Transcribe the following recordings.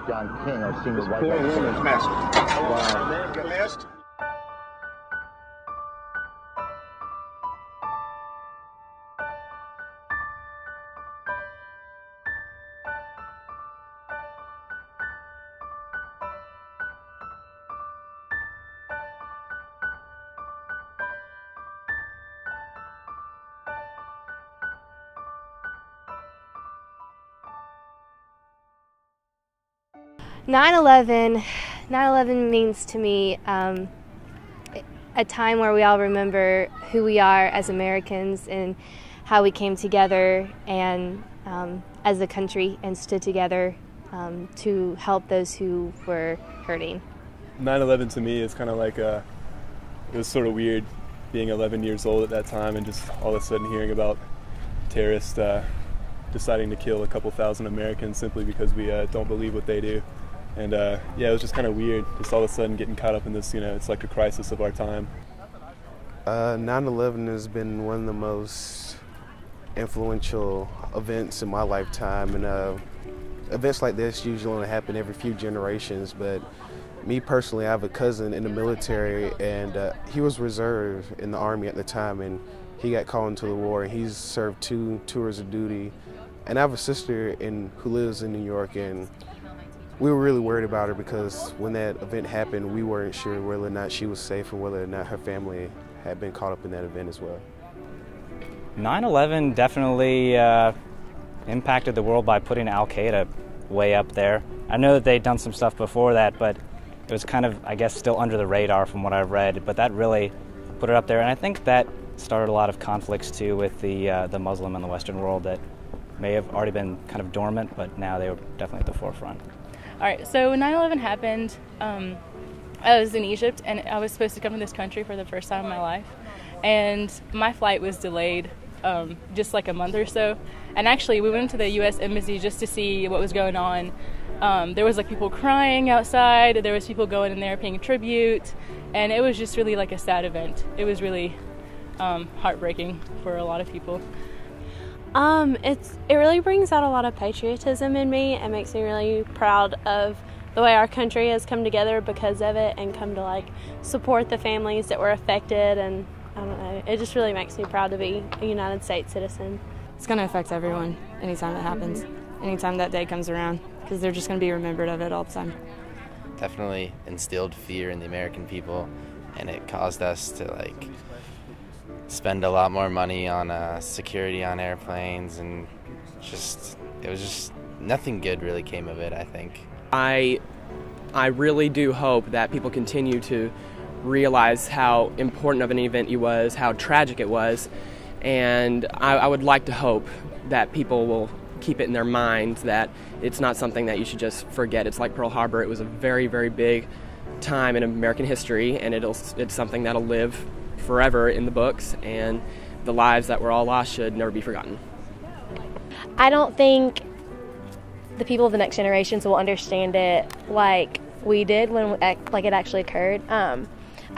John King, our senior white Poor woman's massacre. Wow. Man got masked. Nine 11 means to me a time where we all remember who we are as Americans and how we came together and as a country and stood together to help those who were hurting. 9/11 to me is kind of like it was sort of weird being 11 years old at that time and just all of a sudden hearing about terrorists deciding to kill a couple thousand Americans simply because we don't believe what they do. And yeah, it was just kind of weird, just all of a sudden getting caught up in this, it's like a crisis of our time. 9/11 has been one of the most influential events in my lifetime, and events like this usually only happen every few generations, but me personally, I have a cousin in the military, and he was reserve in the Army at the time, and he got called into the war, and he's served 2 tours of duty. And I have a sister who lives in New York, and we were really worried about her because when that event happened, we weren't sure whether or not she was safe or whether or not her family had been caught up in that event as well. 9/11 definitely impacted the world by putting Al-Qaeda way up there. I know that they'd done some stuff before that, but it was kind of, I guess, still under the radar from what I've read, but that really put it up there. And I think that started a lot of conflicts too with the Muslim and the Western world that may have already been kind of dormant, but now they were definitely at the forefront. All right, so when 9/11 happened, I was in Egypt, and I was supposed to come to this country for the first time in my life. And my flight was delayed just like a month or so. And actually, we went to the U.S. Embassy just to see what was going on. There was like people crying outside. There was people going in there paying tribute. And it was just really like a sad event. It was really heartbreaking for a lot of people. It really brings out a lot of patriotism in me and makes me really proud of the way our country has come together because of it and come to support the families that were affected, and I don't know, it just really makes me proud to be a United States citizen. It's going to affect everyone anytime it happens, anytime that day comes around, because they're just going to be remembered of it all the time. Definitely instilled fear in the American people, and it caused us to spend a lot more money on security on airplanes, and it was just nothing good really came of it, I think. I really do hope that people continue to realize how important of an event it was, how tragic it was, and I would like to hope that people will keep it in their minds that it's not something that you should just forget. It's like Pearl Harbor. It was a very, very big time in American history, and it's something that'll live forever in the books, and the lives that were all lost should never be forgotten. I don't think the people of the next generations will understand it like we did when it actually occurred. I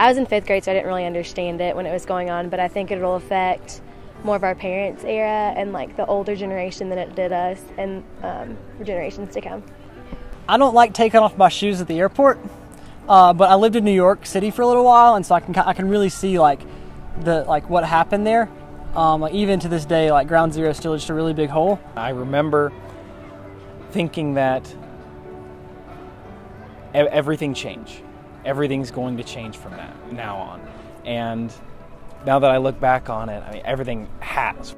was in 5th grade, so I didn't really understand it when it was going on, but I think it'll affect more of our parents' era and the older generation than it did us and generations to come. I don't like taking off my shoes at the airport. But I lived in New York City for a little while, and so I can really see what happened there. Even to this day, Ground Zero is still just a really big hole. I remember thinking that everything changed. Everything's going to change from now on. And now that I look back on it, everything has.